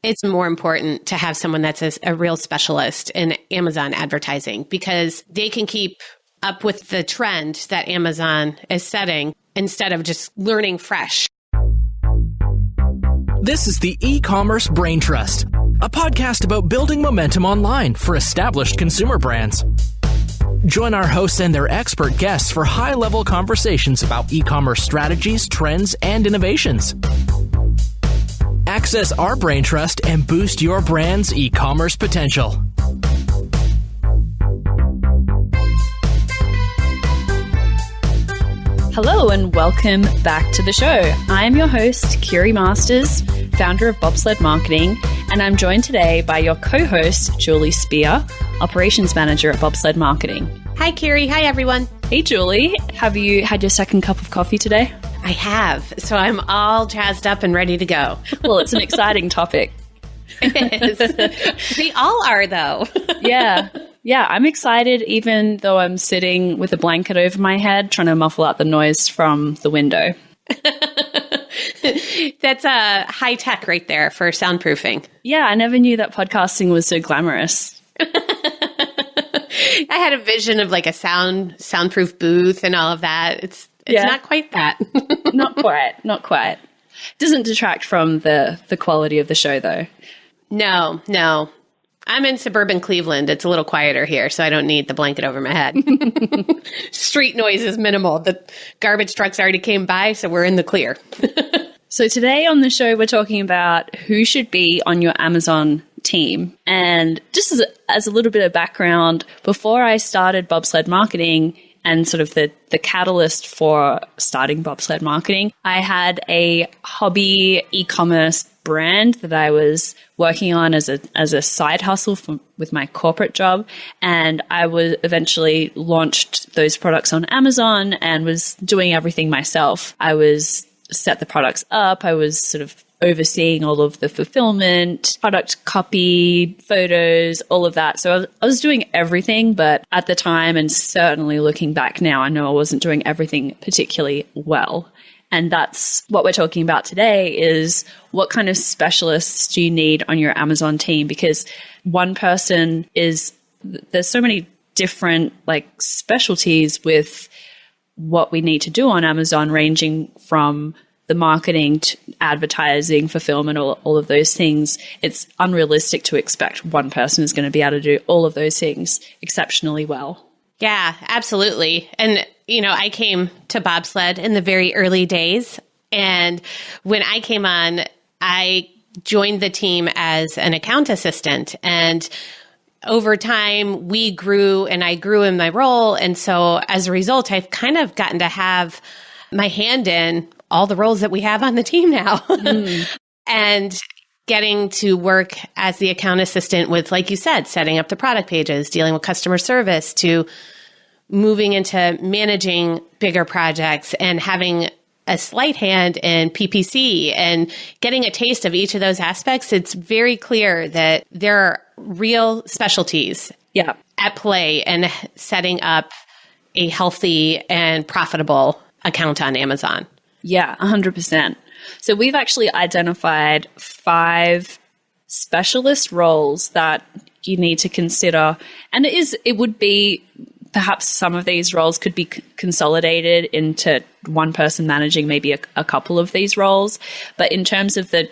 it's more important to have someone that's a real specialist in Amazon advertising because they can keep up with the trend that Amazon is setting instead of just learning fresh. This is the E-commerce Braintrust, a podcast about building momentum online for established consumer brands. Join our hosts and their expert guests for high-level conversations about e-commerce strategies, trends, and innovations. Access our Braintrust and boost your brand's e-commerce potential. Hello and welcome back to the show. I'm your host, Kiri Masters, founder of Bobsled Marketing, and I'm joined today by your co-host, Julie Spear, Operations Manager at Bobsled Marketing. Hi, Kiri. Hi, everyone. Hey, Julie. Have you had your second cup of coffee today? I have. So I'm all jazzed up and ready to go. Well, it's an exciting topic. It is. They all are, though. Yeah, I'm excited even though I'm sitting with a blanket over my head trying to muffle out the noise from the window. That's high tech right there for soundproofing. Yeah, I never knew that podcasting was so glamorous. I had a vision of like a soundproof booth and all of that. It's not quite that. Not quite. Doesn't detract from the quality of the show, though. No. I'm in suburban Cleveland. It's a little quieter here, so I don't need the blanket over my head. Street noise is minimal. The garbage trucks already came by, so we're in the clear. So today on the show, we're talking about who should be on your Amazon team. And just as a little bit of background, before I started Bobsled Marketing and sort of the catalyst for starting Bobsled Marketing, I had a hobby e-commerce brand that I was working on as a side hustle with my corporate job. And I was eventually launched those products on Amazon and was doing everything myself. I was set the products up. I was sort of overseeing all of the fulfillment, product copy, photos, all of that. So I was doing everything, but at the time, and certainly looking back now, I know I wasn't doing everything particularly well. And that's what we're talking about today is what kind of specialists do you need on your Amazon team? Because one person there's so many different specialties with what we need to do on Amazon, ranging from the marketing to advertising, fulfillment, all of those things. It's unrealistic to expect one person is going to be able to do all of those things exceptionally well. Yeah, absolutely. And, I came to Bobsled in the very early days. And when I came on, I joined the team as an account assistant. And over time, we grew and I grew in my role. And so as a result, I've kind of gotten to have my hand in all the roles that we have on the team now. And getting to work as the account assistant with, like you said, setting up the product pages, dealing with customer service, to moving into managing bigger projects and having a slight hand in PPC and getting a taste of each of those aspects. It's very clear that there are real specialties at play in setting up a healthy and profitable account on Amazon. Yeah, 100%. So we've actually identified 5 specialist roles that you need to consider. And it would be perhaps some of these roles could be consolidated into one person managing maybe a couple of these roles. But in terms of the,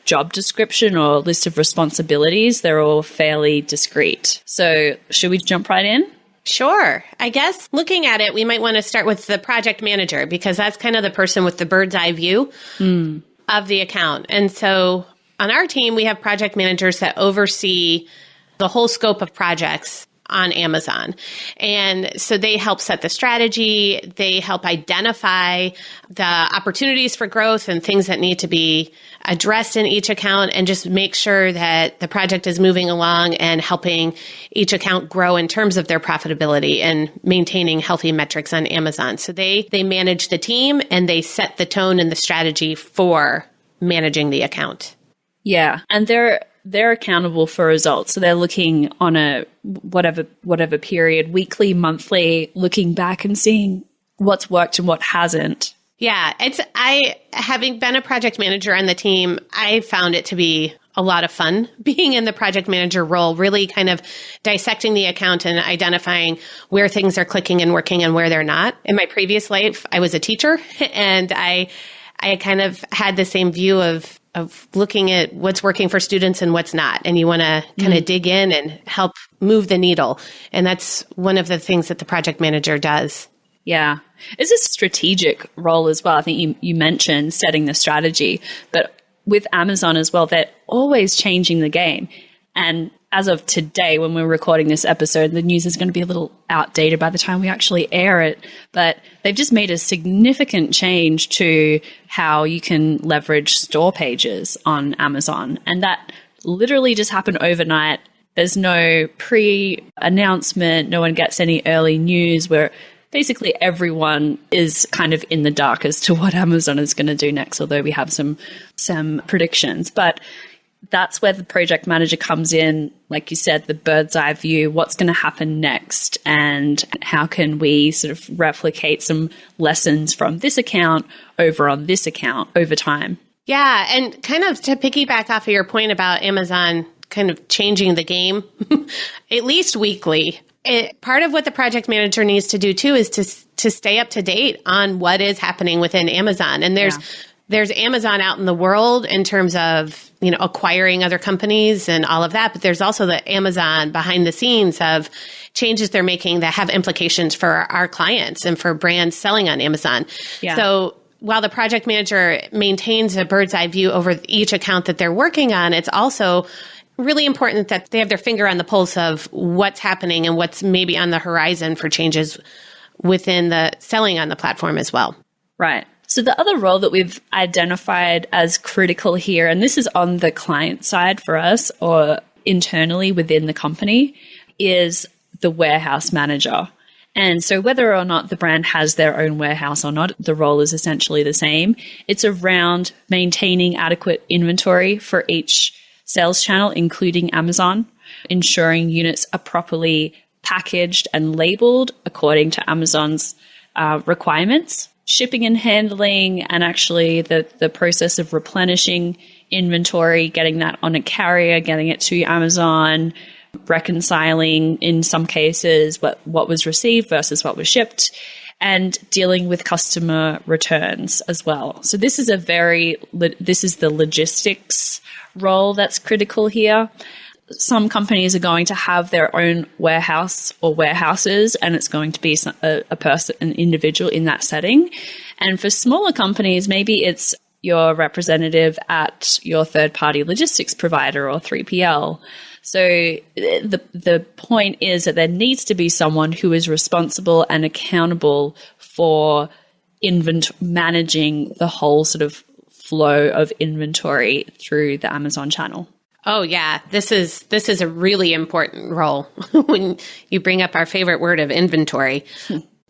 job description or list of responsibilities, they're all fairly discrete. So should we jump right in? Sure. I guess looking at it, we might want to start with the project manager because that's kind of the person with the bird's eye view of the account. And so on our team, we have project managers that oversee the whole scope of projects on Amazon. And so they help set the strategy. They help identify the opportunities for growth and things that need to be addressed in each account and just make sure that the project is moving along and helping each account grow in terms of their profitability and maintaining healthy metrics on Amazon. So they manage the team and they set the tone and the strategy for managing the account. Yeah. And they're accountable for results. So they're looking on a whatever period, weekly, monthly, looking back and seeing what's worked and what hasn't Yeah, having been a project manager on the team, I found it to be a lot of fun being in the project manager role, really kind of dissecting the account and identifying where things are clicking and working and where they're not. In my previous life, I was a teacher, and I kind of had the same view of looking at what's working for students and what's not. And you want to kind of dig in and help move the needle. And that's one of the things that the project manager does. Yeah. It's a strategic role as well. I think you mentioned setting the strategy, but with Amazon as well, they're always changing the game. And as of today, when we're recording this episode, the news is going to be a little outdated by the time we actually air it. But they've just made a significant change to how you can leverage store pages on Amazon. And that literally just happened overnight. There's no pre-announcement. No one gets any early news, where basically everyone is kind of in the dark as to what Amazon is going to do next, although we have some predictions. But that's where the project manager comes in, like you said, the bird's eye view, what's going to happen next, and how can we sort of replicate some lessons from this account over on this account over time. Yeah, and kind of to piggyback off of your point about Amazon kind of changing the game, at least weekly, part of what the project manager needs to do too is to stay up to date on what is happening within Amazon. And there's Amazon out in the world in terms of, acquiring other companies and all of that. But there's also the Amazon behind the scenes of changes they're making that have implications for our clients and for brands selling on Amazon. Yeah. So while the project manager maintains a bird's eye view over each account that they're working on, it's also really important that they have their finger on the pulse of what's happening and what's maybe on the horizon for changes within the selling on the platform as well. Right. So the other role that we've identified as critical here, and this is on the client side for us or internally within the company, is the warehouse manager. And so whether or not the brand has their own warehouse or not, the role is essentially the same. It's around maintaining adequate inventory for each sales channel, including Amazon, ensuring units are properly packaged and labeled according to Amazon's requirements, shipping and handling, and actually the process of replenishing inventory, getting that on a carrier, getting it to Amazon, reconciling in some cases what was received versus what was shipped, and dealing with customer returns as well. So this is this is the logistics role that's critical here. Some companies are going to have their own warehouse or warehouses, and it's going to be a person, an individual in that setting. And for smaller companies, maybe it's your representative at your third-party logistics provider or 3PL. So the point is that there needs to be someone who is responsible and accountable for managing the whole sort of flow of inventory through the Amazon channel. Oh yeah, this is a really important role when you bring up our favorite word of inventory,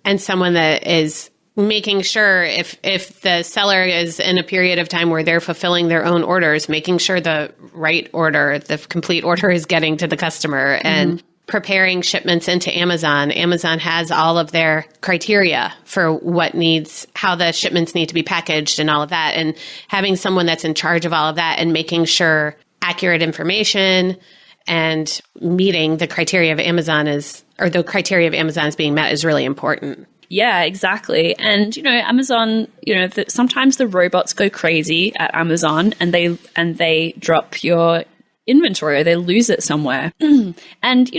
and someone that is making sure if the seller is in a period of time where they're fulfilling their own orders, making sure the right order, the complete order is getting to the customer, and preparing shipments into Amazon. Amazon has all of their criteria for how the shipments need to be packaged and all of that, and having someone that's in charge of all of that and making sure accurate information and meeting the criteria of Amazon is being met is really important. Yeah, exactly. And, Amazon, sometimes the robots go crazy at Amazon and they drop your inventory or they lose it somewhere. And,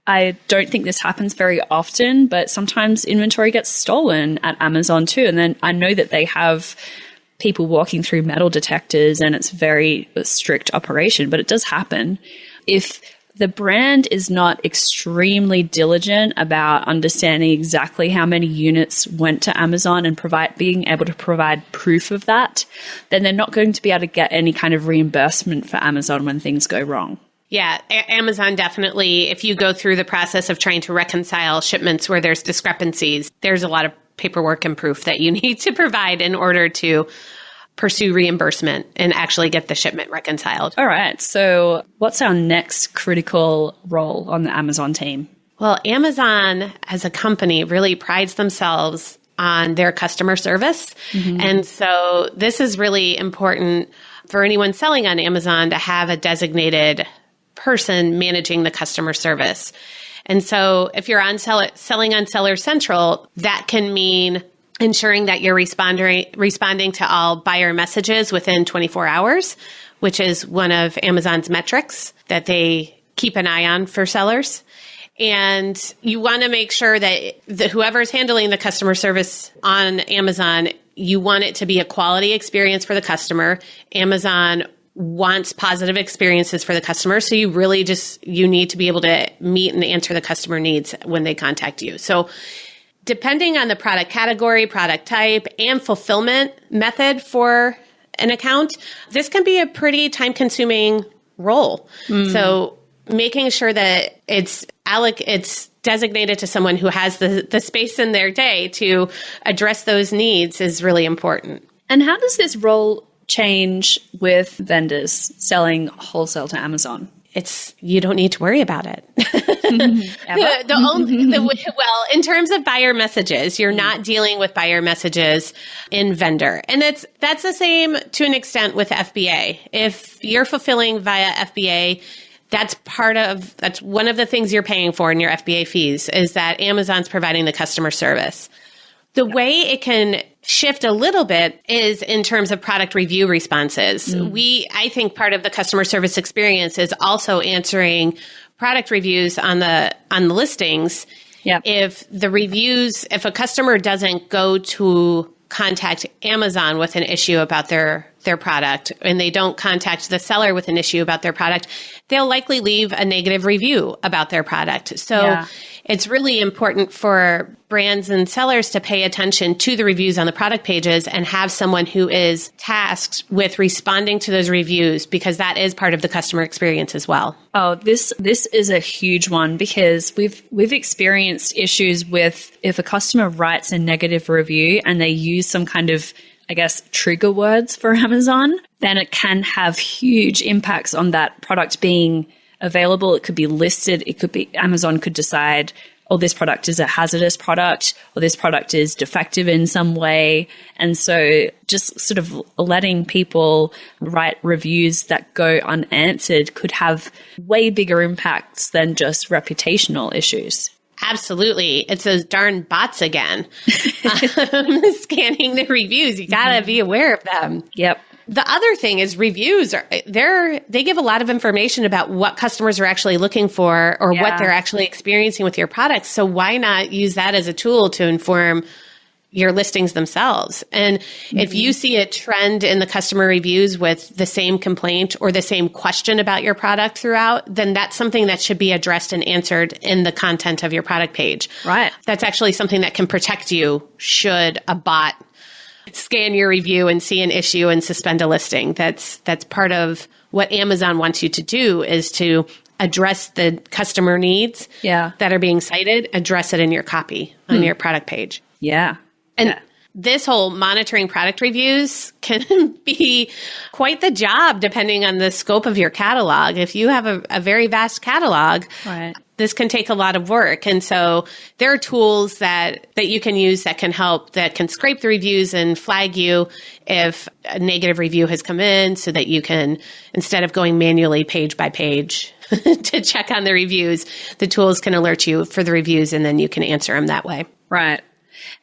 I don't think this happens very often, but sometimes inventory gets stolen at Amazon too. And then I know that they have people walking through metal detectors and it's very strict operation, but it does happen. If the brand is not extremely diligent about understanding exactly how many units went to Amazon and being able to provide proof of that, then they're not going to be able to get any kind of reimbursement for Amazon when things go wrong. Yeah, Amazon definitely, if you go through the process of trying to reconcile shipments where there's discrepancies, there's a lot of paperwork and proof that you need to provide in order to pursue reimbursement and actually get the shipment reconciled. All right. So what's our next critical role on the Amazon team? Well, Amazon as a company really prides themselves on their customer service. And so this is really important for anyone selling on Amazon to have a designated person managing the customer service. And so if you're on selling on Seller Central, that can mean ensuring that you're responding to all buyer messages within 24 hours, which is one of Amazon's metrics that they keep an eye on for sellers. And you want to make sure that whoever's handling the customer service on Amazon, you want it to be a quality experience for the customer. Amazon wants positive experiences for the customer. So you really you need to be able to meet and answer the customer needs when they contact you. So depending on the product category, product type, and fulfillment method for an account, this can be a pretty time-consuming role. So making sure that it's designated to someone who has the space in their day to address those needs is really important. And how does this role change with vendors selling wholesale to Amazon? You don't need to worry about it. Well, in terms of buyer messages, you're not dealing with buyer messages in vendor. And that's the same to an extent with FBA. If you're fulfilling via FBA, that's one of the things you're paying for in your FBA fees is that Amazon's providing the customer service. The way it can shift a little bit is in terms of product review responses. I think part of the customer service experience is also answering product reviews on the listings. Yep. If a customer doesn't go to contact Amazon with an issue about their product and they don't contact the seller with an issue about their product, they'll likely leave a negative review about their product. So it's really important for brands and sellers to pay attention to the reviews on the product pages and have someone who is tasked with responding to those reviews because that is part of the customer experience as well. Oh, this is a huge one because we've experienced issues with if a customer writes a negative review and they use some kind of, I guess, trigger words for Amazon, then it can have huge impacts on that product being available. It could be listed. It could be Amazon could decide, oh, this product is a hazardous product or this product is defective in some way. And so just sort of letting people write reviews that go unanswered could have way bigger impacts than just reputational issues. Absolutely. It's those darn bots again. Scanning the reviews. You got to be aware of them. Yep. The other thing is reviews they give a lot of information about what customers are actually looking for or what they're actually experiencing with your products. So why not use that as a tool to inform your listings themselves? And if you see a trend in the customer reviews with the same complaint or the same question about your product throughout, then that's something that should be addressed and answered in the content of your product page. Right. That's actually something that can protect you should a bot scan your review and see an issue and suspend a listing. That's part of what Amazon wants you to do is to address the customer needs that are being cited, address it in your copy on your product page. Yeah. And this whole monitoring product reviews can be quite the job depending on the scope of your catalog. If you have a very vast catalog, this can take a lot of work. And so there are tools that you can use that can help, that can scrape the reviews and flag you if a negative review has come in so that you can, instead of going manually page by page to check on the reviews, the tools can alert you for the reviews and then you can answer them that way. Right.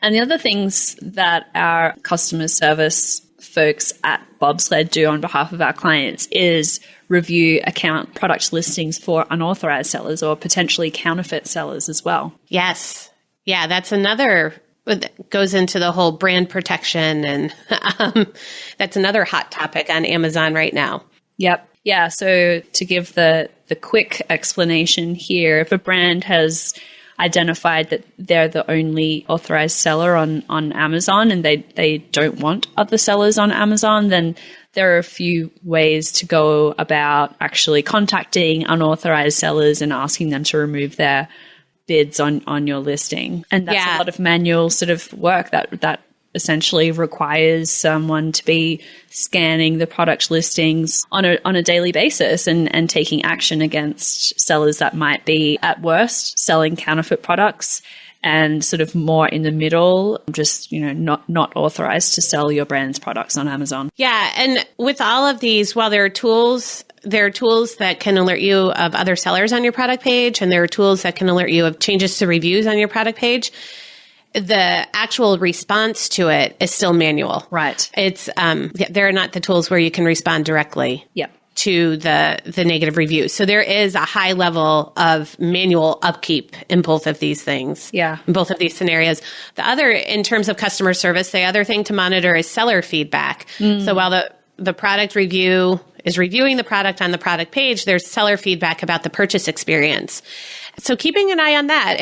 And the other things that our customer service folks at Bobsled do on behalf of our clients is review account product listings for unauthorized sellers or potentially counterfeit sellers as well. Yes. Yeah, that's another, goes into the whole brand protection and that's another hot topic on Amazon right now. Yep. Yeah. So to give the quick explanation here, if a brand has identified that they're the only authorized seller on Amazon and they don't want other sellers on Amazon, then there are a few ways to go about actually contacting unauthorized sellers and asking them to remove their bids on your listing. And that's a lot of manual sort of work that essentially requires someone to be scanning the product listings on a daily basis and taking action against sellers that might be, at worst, selling counterfeit products, and sort of more in the middle, just, not authorized to sell your brand's products on Amazon. Yeah. And with all of these, while there are tools that can alert you of other sellers on your product page, and there are tools that can alert you of changes to reviews on your product page. The actual response to it is still manual. Right. It's there are not the tools where you can respond directly. Yep. To the negative reviews. So there is a high level of manual upkeep in both of these things. Yeah. In both of these scenarios. The other, in terms of customer service, the other thing to monitor is seller feedback. So while the product review is reviewing the product on the product page, there's seller feedback about the purchase experience. So keeping an eye on that.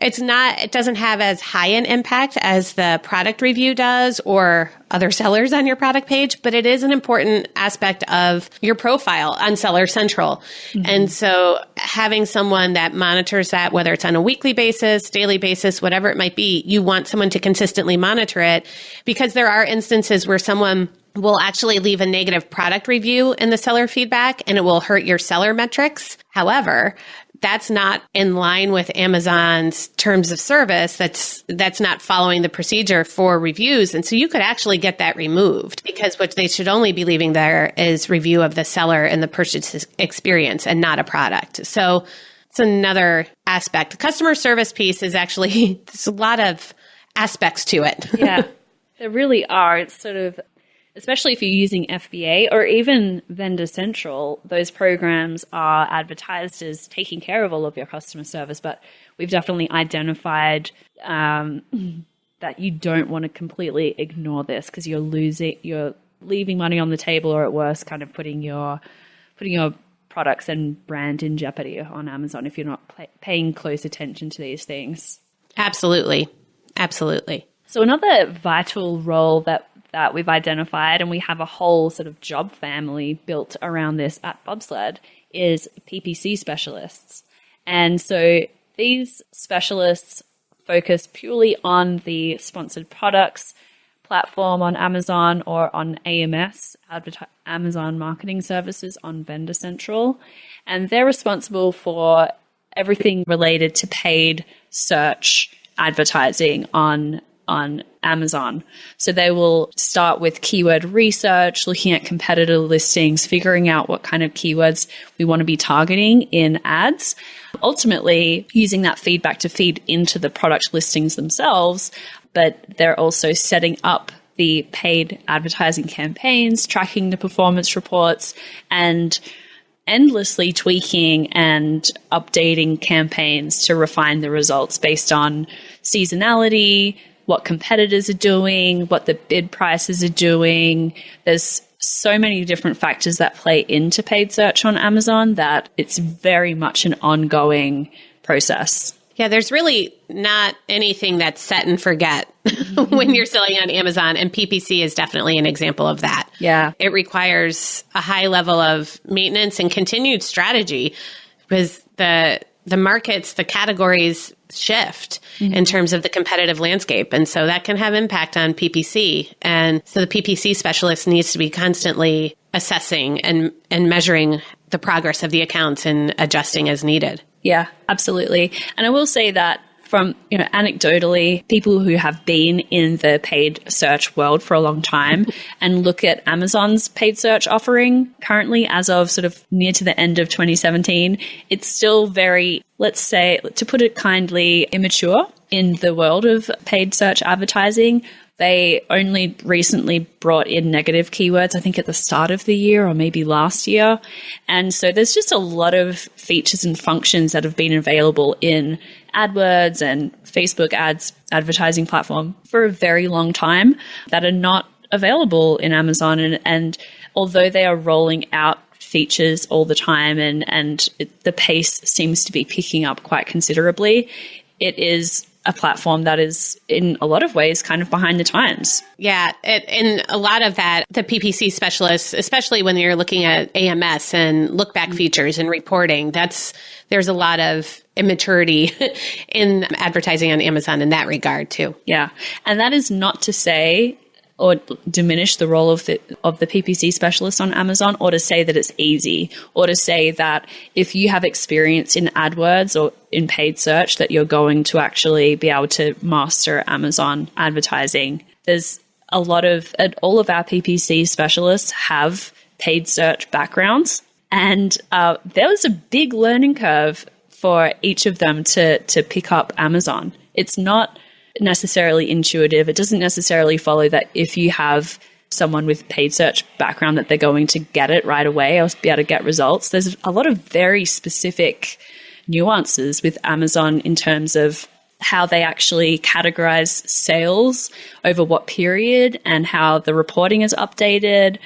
It doesn't have as high an impact as the product review does or other sellers on your product page, but it is an important aspect of your profile on Seller Central. And so having someone that monitors that, whether it's on a weekly basis, daily basis, whatever it might be, you want someone to consistently monitor it, because there are instances where someone will actually leave a negative product review in the seller feedback and it will hurt your seller metrics. However, that's not in line with Amazon's terms of service. That's not following the procedure for reviews. And so you could actually get that removed, because what they should only be leaving there is review of the seller and the purchase experience and not a product. So it's another aspect. The customer service piece is actually, there's a lot of aspects to it. Yeah, there really are. It's sort of, especially if you're using FBA or even Vendor Central, those programs are advertised as taking care of all of your customer service. But we've definitely identified that you don't want to completely ignore this, because you're leaving money on the table, or at worst, kind of putting your products and brand in jeopardy on Amazon if you're not paying close attention to these things. Absolutely. Absolutely. So another vital role that we've identified, and we have a whole sort of job family built around this at Bobsled, is PPC specialists. And so these specialists focus purely on the sponsored products platform on Amazon, or on AMS, Amazon Marketing Services, on Vendor Central. And they're responsible for everything related to paid search advertising on Amazon. So they will start with keyword research, looking at competitor listings, figuring out what kind of keywords we want to be targeting in ads, ultimately using that feedback to feed into the product listings themselves. But they're also setting up the paid advertising campaigns, tracking the performance reports, and endlessly tweaking and updating campaigns to refine the results based on seasonality, what competitors are doing, what the bid prices are doing. There's so many different factors that play into paid search on Amazon that it's very much an ongoing process. Yeah, there's really not anything that's set and forget when you're selling on Amazon, and PPC is definitely an example of that. Yeah. It requires a high level of maintenance and continued strategy, because the markets, the categories shift in terms of the competitive landscape. And so that can have impact on PPC. And so the PPC specialist needs to be constantly assessing and measuring the progress of the accounts and adjusting as needed. Yeah, absolutely. And I will say that from, anecdotally, people who have been in the paid search world for a long time and look at Amazon's paid search offering currently as of sort of near to the end of 2017, it's still very, let's say, to put it kindly, immature in the world of paid search advertising. They only recently brought in negative keywords, I think at the start of the year or maybe last year. And so there's just a lot of features and functions that have been available in AdWords and Facebook ads advertising platform for a very long time that are not available in Amazon. And although they are rolling out features all the time and the pace seems to be picking up quite considerably, it is a platform that is in a lot of ways kind of behind the times. Yeah. In a lot of that, the PPC specialists, especially when you're looking at AMS and look back features and reporting, there's a lot of immaturity in advertising on Amazon in that regard too. Yeah. And that is not to say or diminish the role of the PPC specialist on Amazon, or to say that it's easy, or to say that if you have experience in AdWords or in paid search that you're going to actually be able to master Amazon advertising. There's a lot of all of our PPC specialists have paid search backgrounds, and there was a big learning curve for each of them to pick up Amazon. It's not necessarily intuitive. It doesn't necessarily follow that if you have someone with paid search background that they're going to get it right away or be able to get results. There's a lot of very specific nuances with Amazon in terms of how they actually categorize sales over what period and how the reporting is updated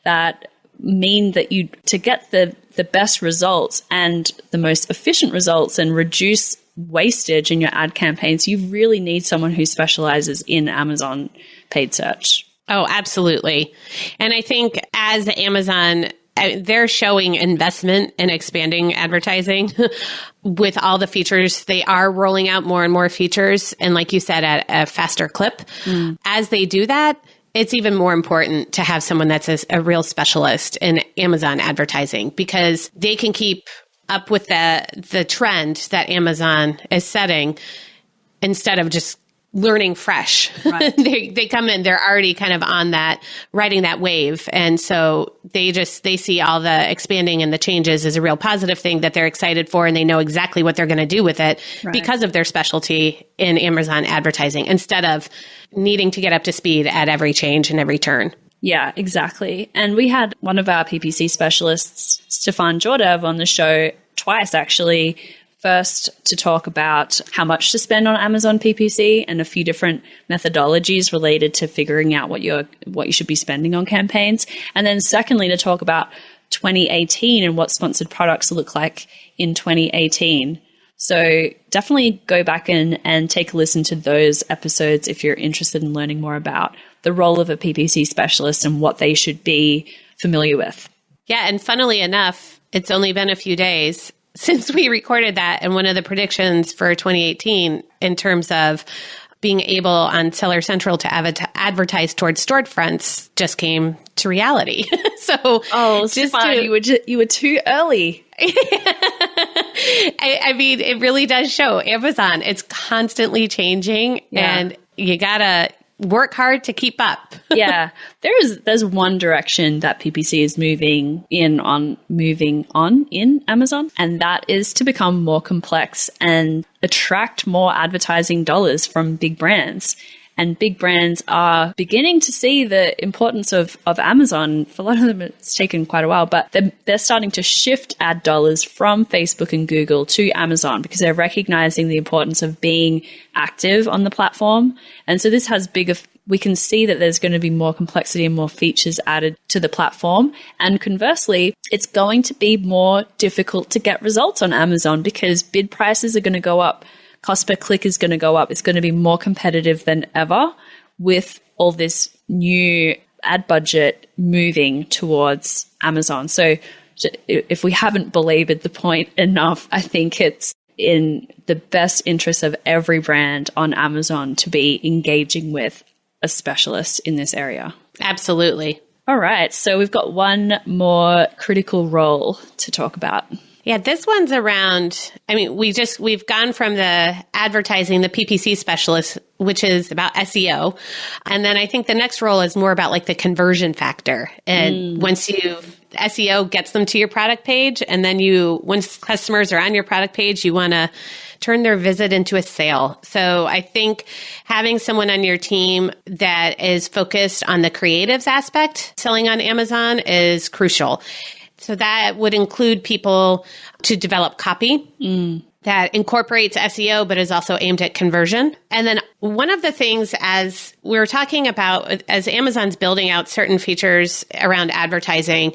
that mean that to get the best results and the most efficient results and reduce wastage in your ad campaigns, you really need someone who specializes in Amazon paid search. Oh, absolutely. And I think as Amazon, they're showing investment in expanding advertising with all the features. They are rolling out more and more features. And like you said, at a faster clip. As they do that, it's even more important to have someone that's a real specialist in Amazon advertising, because they can keep up with the trend that Amazon is setting instead of just learning fresh. Right. they come in, they're already kind of on that, riding that wave. And so they see all the expanding and the changes as a real positive thing that they're excited for, and they know exactly what they're going to do with it because of their specialty in Amazon advertising, instead of needing to get up to speed at every change and every turn. Yeah, exactly. And we had one of our PPC specialists, Stefan Jordev, on the show twice, actually. First, to talk about how much to spend on Amazon PPC and a few different methodologies related to figuring out what you should be spending on campaigns. And then secondly, to talk about 2018 and what sponsored products look like in 2018. So definitely go back and take a listen to those episodes if you're interested in learning more about the role of a PPC specialist and what they should be familiar with. Yeah, and funnily enough, it's only been a few days since we recorded that, and one of the predictions for 2018 in terms of being able on Seller Central to advertise towards storefronts just came to reality. Stefan, you were too early. I mean, it really does show Amazon. It's constantly changing, and you gotta work hard to keep up. Yeah. There's one direction that PPC is moving on in Amazon, and that is to become more complex and attract more advertising dollars from big brands. And big brands are beginning to see the importance of Amazon. For a lot of them, it's taken quite a while, but they're starting to shift ad dollars from Facebook and Google to Amazon because they're recognizing the importance of being active on the platform. And so this has we can see that there's going to be more complexity and more features added to the platform. And conversely, it's going to be more difficult to get results on Amazon because bid prices are going to go up. Cost per click is going to go up. It's going to be more competitive than ever with all this new ad budget moving towards Amazon. So if we haven't belabored the point enough, I think it's in the best interest of every brand on Amazon to be engaging with a specialist in this area. Absolutely. All right. So we've got one more critical role to talk about. Yeah, this one's around, I mean, we've gone from the advertising, the PPC specialist, which is about SEO. And then I think the next role is more about like the conversion factor. And once SEO gets them to your product page, and then once customers are on your product page, you want to turn their visit into a sale. So I think having someone on your team that is focused on the creatives aspect, selling on Amazon, is crucial. So that would include people to develop copy that incorporates SEO, but is also aimed at conversion. And then one of the things, as we were talking about, as Amazon's building out certain features around advertising,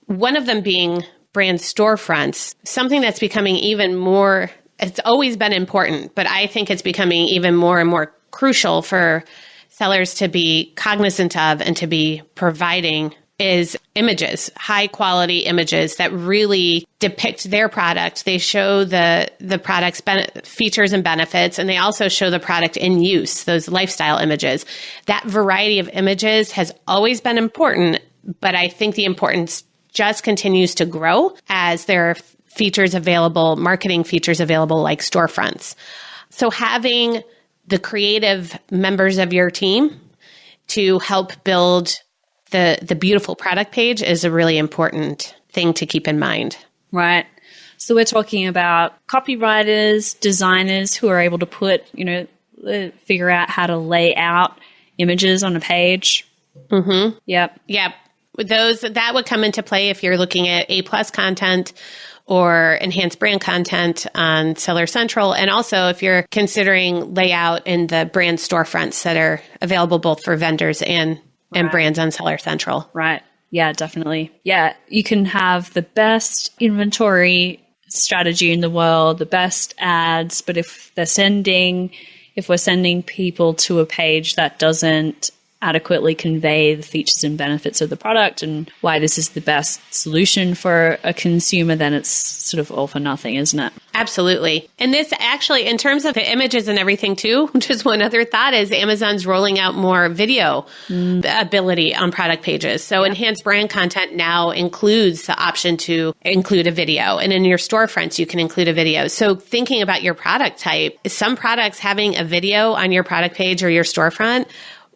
one of them being brand storefronts, something that's becoming even more, it's always been important, but I think it's becoming even more and more crucial for sellers to be cognizant of and to be providing is images, high quality images that really depict their product. They show the product's features and benefits, and they also show the product in use, those lifestyle images. That variety of images has always been important, but I think the importance just continues to grow as there are features available, marketing features available like storefronts. So having the creative members of your team to help build the beautiful product page is a really important thing to keep in mind. Right. So we're talking about copywriters, designers who are able to put, figure out how to lay out images on a page. Mm-hmm. Yep. That would come into play if you're looking at A+ content or enhanced brand content on Seller Central. And also if you're considering layout in the brand storefronts that are available both for vendors and brands on Seller Central. Right. Yeah, definitely. Yeah, you can have the best inventory strategy in the world, the best ads, but if we're sending people to a page that doesn't adequately convey the features and benefits of the product and why this is the best solution for a consumer, then it's sort of all for nothing, isn't it? Absolutely. And this actually, in terms of the images and everything too, just one other thought is Amazon's rolling out more video ability on product pages. So enhanced brand content now includes the option to include a video. And in your storefronts, you can include a video. So thinking about your product type, some products having a video on your product page or your storefront,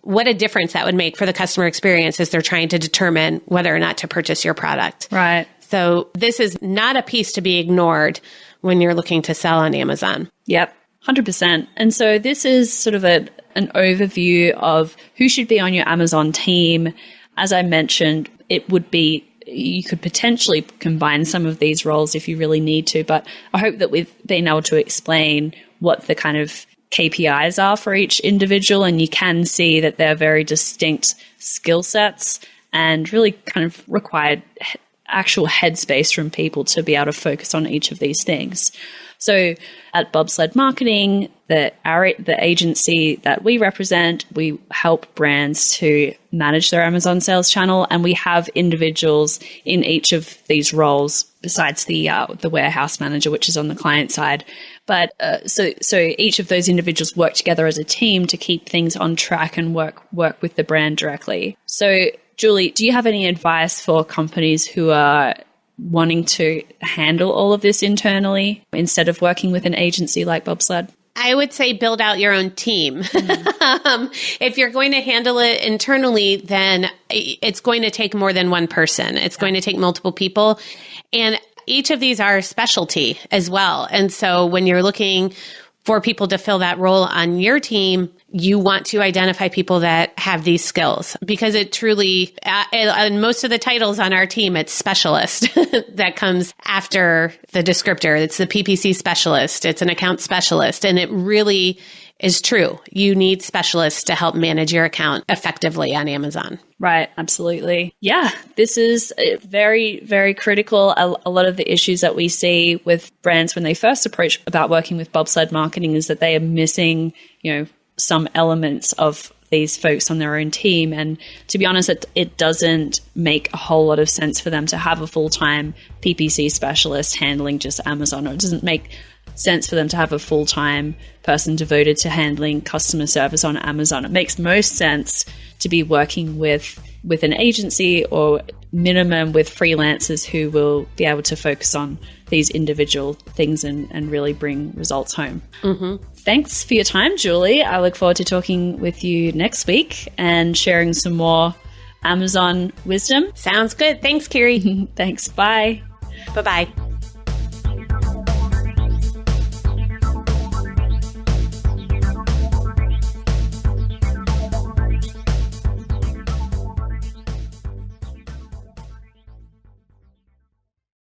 what a difference that would make for the customer experience as they're trying to determine whether or not to purchase your product. Right. So this is not a piece to be ignored when you're looking to sell on Amazon. Yep, 100%. And so this is sort of an overview of who should be on your Amazon team. As I mentioned, you could potentially combine some of these roles if you really need to, but I hope that we've been able to explain what the kind of KPIs are for each individual, and you can see that they're very distinct skill sets and really kind of required actual headspace from people to be able to focus on each of these things. So at Bobsled Marketing, the agency that we represent, we help brands to manage their Amazon sales channel, and we have individuals in each of these roles besides the warehouse manager, which is on the client side. But so each of those individuals work together as a team to keep things on track and work with the brand directly. So Julie, do you have any advice for companies who are wanting to handle all of this internally instead of working with an agency like Bobsled? I would say build out your own team. If you're going to handle it internally, then it's going to take more than one person. It's going to take multiple people. And each of these are specialty as well. And so when you're looking for people to fill that role on your team, you want to identify people that have these skills, because it truly, and most of the titles on our team, it's specialist that comes after the descriptor. It's the PPC specialist. It's an account specialist. And it really is true. You need specialists to help manage your account effectively on Amazon. Right. Absolutely. Yeah. This is very, very critical. A lot of the issues that we see with brands when they first approach about working with Bobsled Marketing is that they are missing, some elements of these folks on their own team. And to be honest, it doesn't make a whole lot of sense for them to have a full-time PPC specialist handling just Amazon, or it doesn't make sense for them to have a full-time person devoted to handling customer service on Amazon. It makes most sense to be working with an agency or minimum with freelancers who will be able to focus on these individual things and really bring results home. Mm-hmm. Thanks for your time, Julie. I look forward to talking with you next week and sharing some more Amazon wisdom. Sounds good. Thanks, Kiri. Thanks. Bye. Bye-bye.